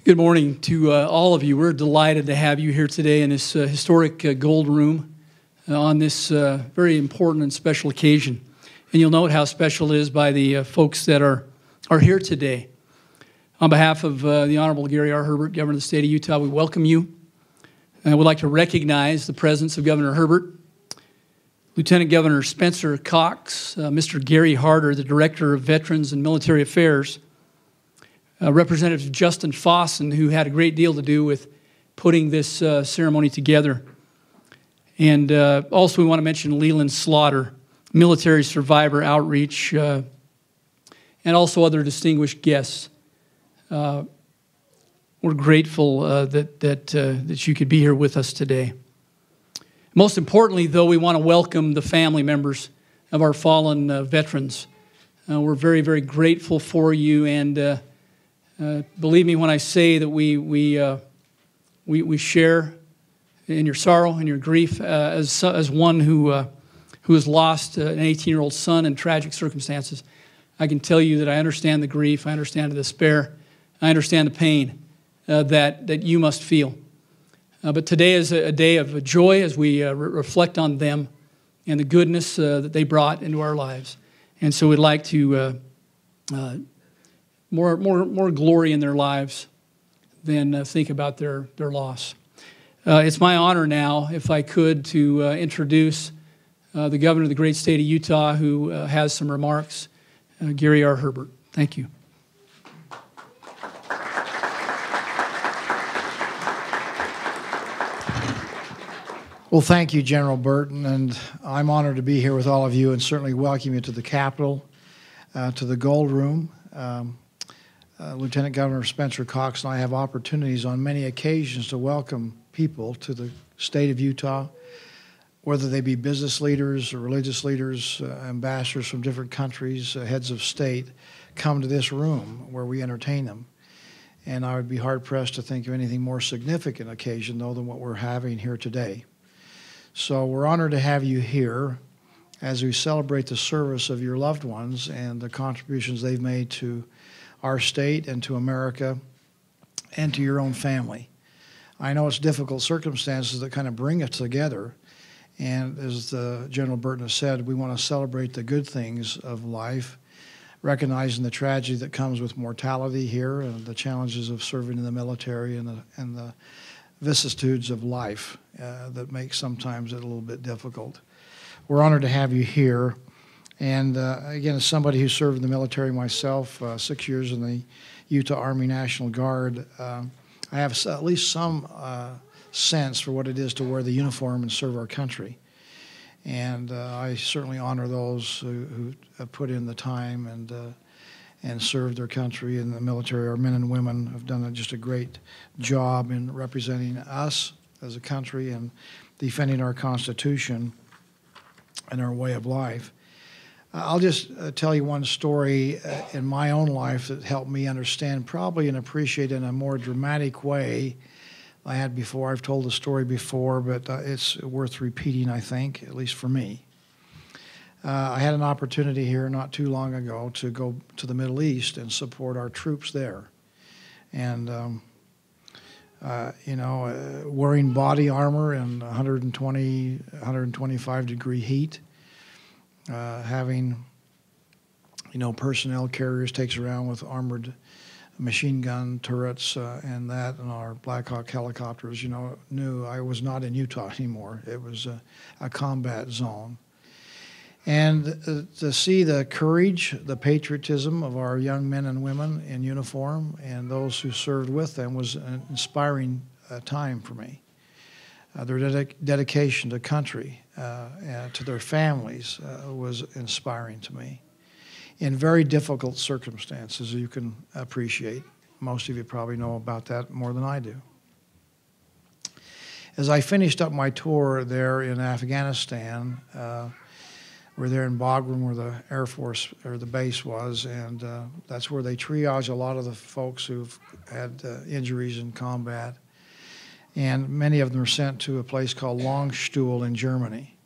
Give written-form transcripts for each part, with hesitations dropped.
Good morning to all of you. We're delighted to have you here today in this historic Gold Room on this very important and special occasion. And you'll note how special it is by the folks that are here today. On behalf of the Honorable Gary R. Herbert, Governor of the State of Utah, we welcome you. And I would like to recognize the presence of Governor Herbert, Lieutenant Governor Spencer Cox, Mr. Gary Harder, the Director of Veterans and Military Affairs, Representative Justin Fossen, who had a great deal to do with putting this ceremony together. And also we want to mention Leland Slaughter, Military Survivor Outreach, and also other distinguished guests. We're grateful that you could be here with us today. Most importantly, though, we want to welcome the family members of our fallen veterans. We're very, very grateful for you, and believe me when I say that we share in your sorrow and your grief as one who has lost an 18-year-old son in tragic circumstances. I can tell you that I understand the grief, I understand the despair, I understand the pain that you must feel. But today is a day of joy as we reflect on them and the goodness that they brought into our lives. And so we'd like to more glory in their lives than think about their loss. It's my honor now, if I could, to introduce the Governor of the great state of Utah, who has some remarks, Gary R. Herbert. Thank you. Well, thank you, General Burton, and I'm honored to be here with all of you and certainly welcome you to the Capitol, to the Gold Room. Lieutenant Governor Spencer Cox and I have opportunities on many occasions to welcome people to the state of Utah, whether they be business leaders or religious leaders, ambassadors from different countries, heads of state, come to this room where we entertain them. And I would be hard-pressed to think of anything more significant occasion, though, than what we're having here today. So we're honored to have you here as we celebrate the service of your loved ones and the contributions they've made to our state and to America and to your own family. I know it's difficult circumstances that kind of bring us together, and as General Burton has said, we want to celebrate the good things of life, recognizing the tragedy that comes with mortality here and the challenges of serving in the military and the vicissitudes of life that make sometimes it a little bit difficult. We're honored to have you here. And again, as somebody who served in the military myself, 6 years in the Utah Army National Guard, I have at least some sense for what it is to wear the uniform and serve our country. And I certainly honor those who have put in the time and served their country in the military. Our men and women have done just a great job in representing us as a country and defending our Constitution and our way of life. I'll just tell you one story in my own life that helped me understand probably and appreciate in a more dramatic way I had before. I've told the story before, but it's worth repeating, I think, at least for me. I had an opportunity here not too long ago to go to the Middle East and support our troops there. And, wearing body armor in 120, 125-degree heat, having, personnel carriers takes around with armored machine gun turrets and our Black Hawk helicopters, knew I was not in Utah anymore. It was a combat zone. And to see the courage, the patriotism of our young men and women in uniform and those who served with them was an inspiring time for me. Their dedication to country and to their families was inspiring to me. In very difficult circumstances, you can appreciate. Most of you probably know about that more than I do. As I finished up my tour there in Afghanistan, we're there in Bagram where the Air Force or the base was, and that's where they triage a lot of the folks who've had injuries in combat. And many of them are sent to a place called Longstuhl in Germany.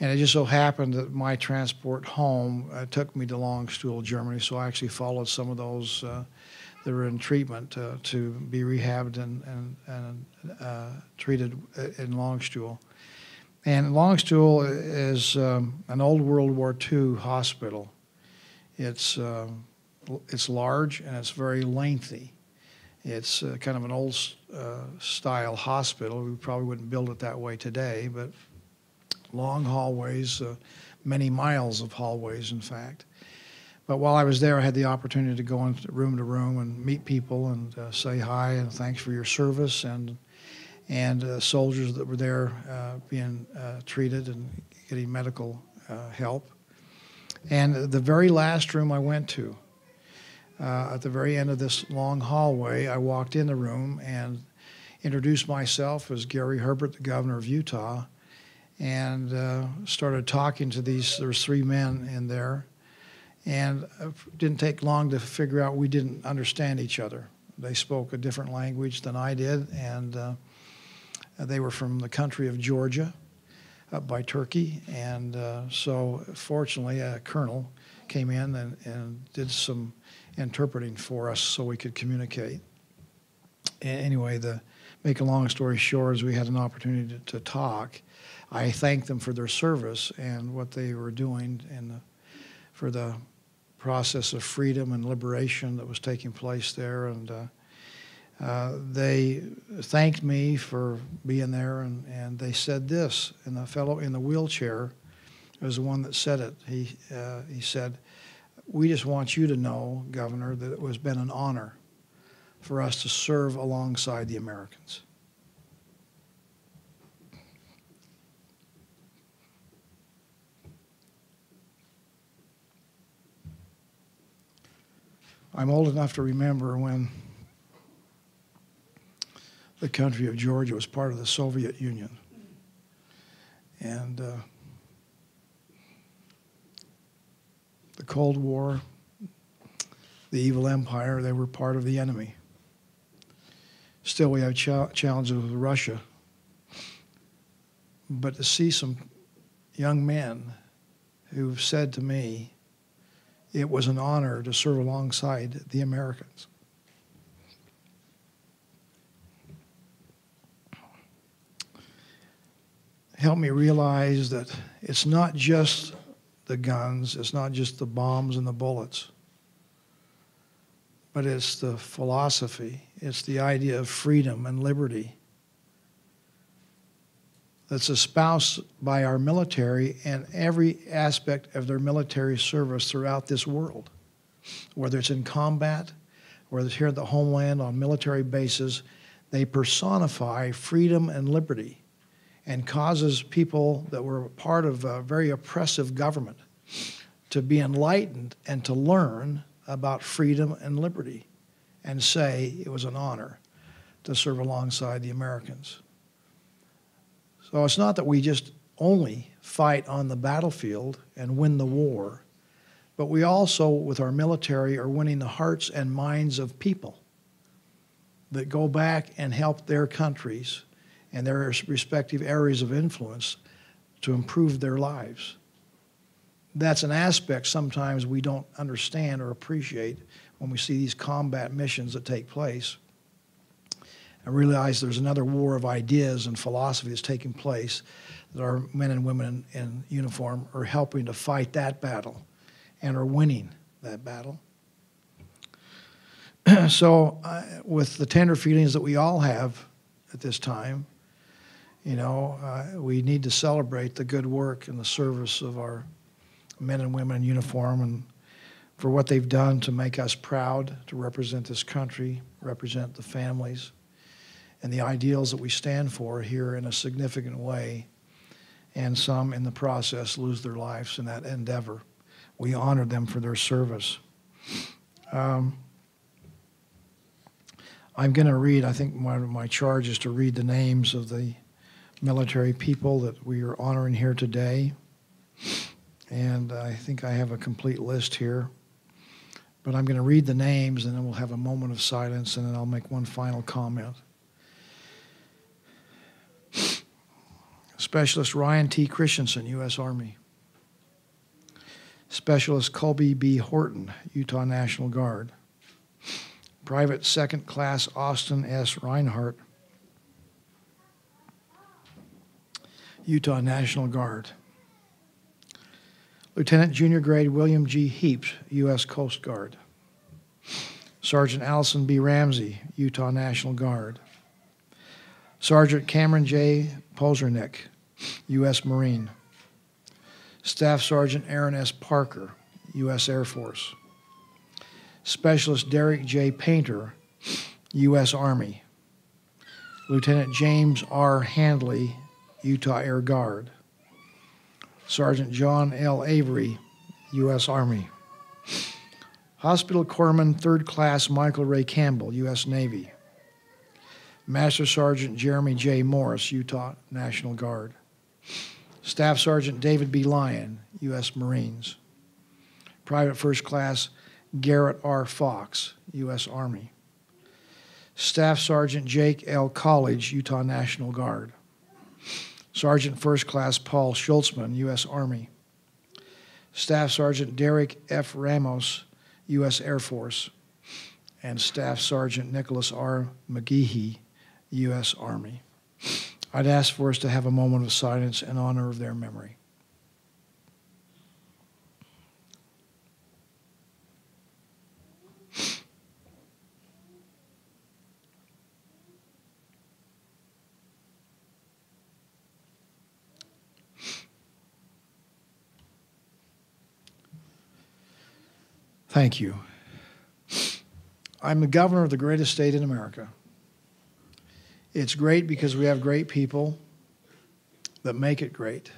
And it just so happened that my transport home took me to Longstuhl, Germany, so I actually followed some of those that are in treatment to be rehabbed and treated in Longstool. And Longstool is an old World War II hospital. It's large and it's very lengthy. It's kind of an old style hospital. We probably wouldn't build it that way today, but long hallways, many miles of hallways, in fact. But while I was there, I had the opportunity to go into room to room and meet people and say hi and thanks for your service, and soldiers that were there being treated and getting medical help. And the very last room I went to, at the very end of this long hallway, I walked in the room and introduced myself as Gary Herbert, the governor of Utah, and started talking to there was 3 men in there. And it didn't take long to figure out we didn't understand each other. They spoke a different language than I did, and they were from the country of Georgia, up by Turkey. And so fortunately, a colonel came in and did some interpreting for us so we could communicate. Anyway, make a long story short, as we had an opportunity to talk, I thanked them for their service and what they were doing for the process of freedom and liberation that was taking place there. And they thanked me for being there, and they said this, and the fellow in the wheelchair was the one that said it. He said, "We just want you to know, Governor, that it has been an honor for us to serve alongside the Americans." I'm old enough to remember when the country of Georgia was part of the Soviet Union. And the Cold War, the evil empire, they were part of the enemy. Still, we have challenges with Russia. But to see some young men who've said to me, it was an honor to serve alongside the Americans. Help me realize that it's not just the guns, it's not just the bombs and the bullets, but it's the philosophy, it's the idea of freedom and liberty that's espoused by our military and every aspect of their military service throughout this world. Whether it's in combat, whether it's here at the homeland on military bases, they personify freedom and liberty and causes people that were part of a very oppressive government to be enlightened and to learn about freedom and liberty and say it was an honor to serve alongside the Americans. So it's not that we just only fight on the battlefield and win the war, but we also, with our military, are winning the hearts and minds of people that go back and help their countries and their respective areas of influence to improve their lives. That's an aspect sometimes we don't understand or appreciate when we see these combat missions that take place. I realize there's another war of ideas and philosophy that's taking place, that our men and women in uniform are helping to fight that battle and are winning that battle. So with the tender feelings that we all have at this time, we need to celebrate the good work and the service of our men and women in uniform and for what they've done to make us proud to represent this country, represent the families, and the ideals that we stand for here in a significant way, and some in the process lose their lives in that endeavor. We honor them for their service. I'm going to read, I think one of my charge is to read the names of the military people that we are honoring here today, and I think I have a complete list here. But I'm going to read the names, and then we'll have a moment of silence, and then I'll make one final comment. Specialist Ryan T. Christensen, U.S. Army. Specialist Colby B. Horton, Utah National Guard. Private Second Class Austin S. Reinhardt, Utah National Guard. Lieutenant Junior Grade William G. Heaps, U.S. Coast Guard. Sergeant Allison B. Ramsey, Utah National Guard. Sergeant Cameron J. Posernick, U.S. Marine. Staff Sergeant Aaron S. Parker, U.S. Air Force. Specialist Derek J. Painter, U.S. Army. Lieutenant James R. Handley, Utah Air Guard. Sergeant John L. Avery, U.S. Army. Hospital Corpsman 3rd Class Michael Ray Campbell, U.S. Navy. Master Sergeant Jeremy J. Morris, Utah National Guard. Staff Sergeant David B. Lyon, U.S. Marines. Private First Class Garrett R. Fox, U.S. Army. Staff Sergeant Jake L. College, Utah National Guard. Sergeant First Class Paul Schultzman, U.S. Army. Staff Sergeant Derek F. Ramos, U.S. Air Force. And Staff Sergeant Nicholas R. McGehee, U.S. Army. I'd ask for us to have a moment of silence in honor of their memory. Thank you. I'm the governor of the greatest state in America. It's great because we have great people that make it great.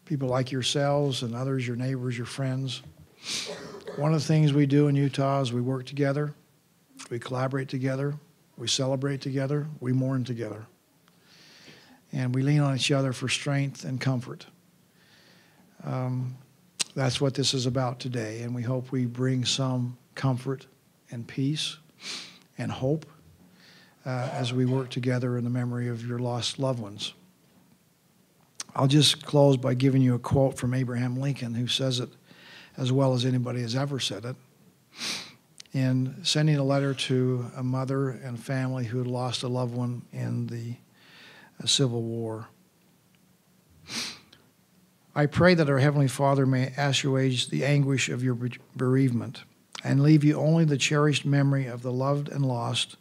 People like yourselves and others, your neighbors, your friends. One of the things we do in Utah is we work together, we collaborate together, we celebrate together, we mourn together. And we lean on each other for strength and comfort. That's what this is about today, and we hope we bring some comfort and peace and hope as we work together in the memory of your lost loved ones. I'll just close by giving you a quote from Abraham Lincoln, who says it as well as anybody has ever said it, in sending a letter to a mother and family who had lost a loved one in the Civil War. I pray that our Heavenly Father may assuage the anguish of your bereavement and leave you only the cherished memory of the loved and lost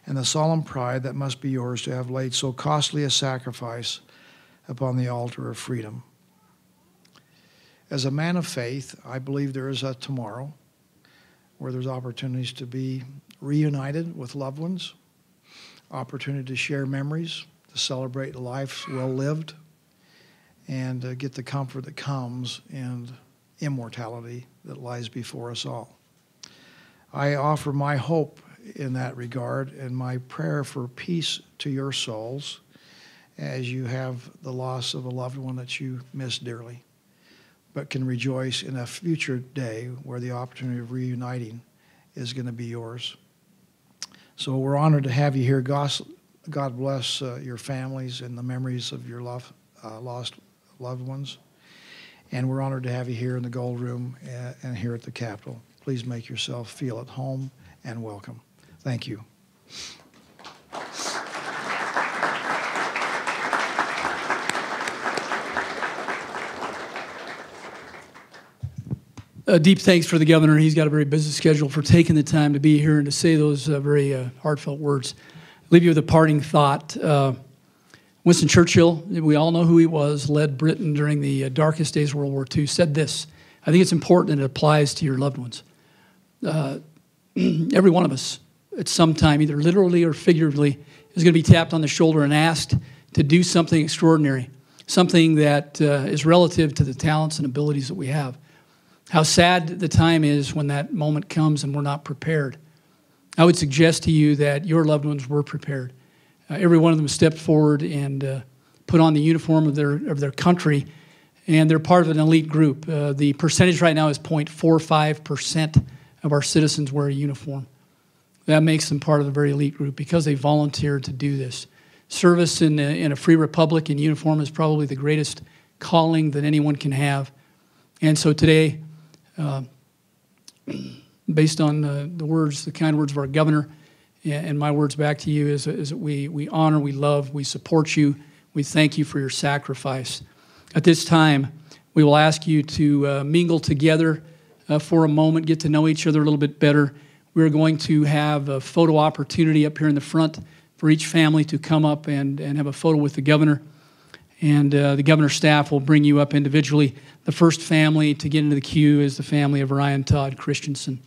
and the solemn pride that must be yours to have laid so costly a sacrifice upon the altar of freedom. As a man of faith, I believe there is a tomorrow where there's opportunities to be reunited with loved ones, opportunity to share memories, to celebrate lives well lived, and get the comfort that comes in immortality that lies before us all. I offer my hope in that regard and my prayer for peace to your souls as you have the loss of a loved one that you miss dearly, but can rejoice in a future day where the opportunity of reuniting is going to be yours. So we're honored to have you here. God bless your families and the memories of your lost loved ones. And we're honored to have you here in the Gold Room and here at the Capitol. Please make yourself feel at home and welcome. Thank you. Deep thanks for the governor. He's got a very busy schedule for taking the time to be here and to say those very heartfelt words. I'll leave you with a parting thought. Winston Churchill, we all know who he was, led Britain during the darkest days of World War II, said this. I think it's important and it applies to your loved ones. Every one of us at some time, either literally or figuratively, is going to be tapped on the shoulder and asked to do something extraordinary, something that is relative to the talents and abilities that we have. How sad the time is when that moment comes and we're not prepared. I would suggest to you that your loved ones were prepared. Every one of them stepped forward and put on the uniform of their country, and they're part of an elite group. The percentage right now is 0.45% of our citizens wear a uniform. That makes them part of a very elite group because they volunteered to do this. Service in a free republic in uniform is probably the greatest calling that anyone can have. And so today, based on the kind words of our governor, and my words back to you is that we honor, we love, we support you. We thank you for your sacrifice. At this time, we will ask you to mingle together for a moment, get to know each other a little bit better. We're going to have a photo opportunity up here in the front for each family to come up and have a photo with the governor. And the governor's staff will bring you up individually. The first family to get into the queue is the family of Ryan Todd Christensen.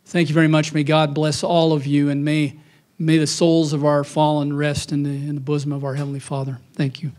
Thank you very much. May God bless all of you, and may the souls of our fallen rest in the bosom of our Heavenly Father. Thank you.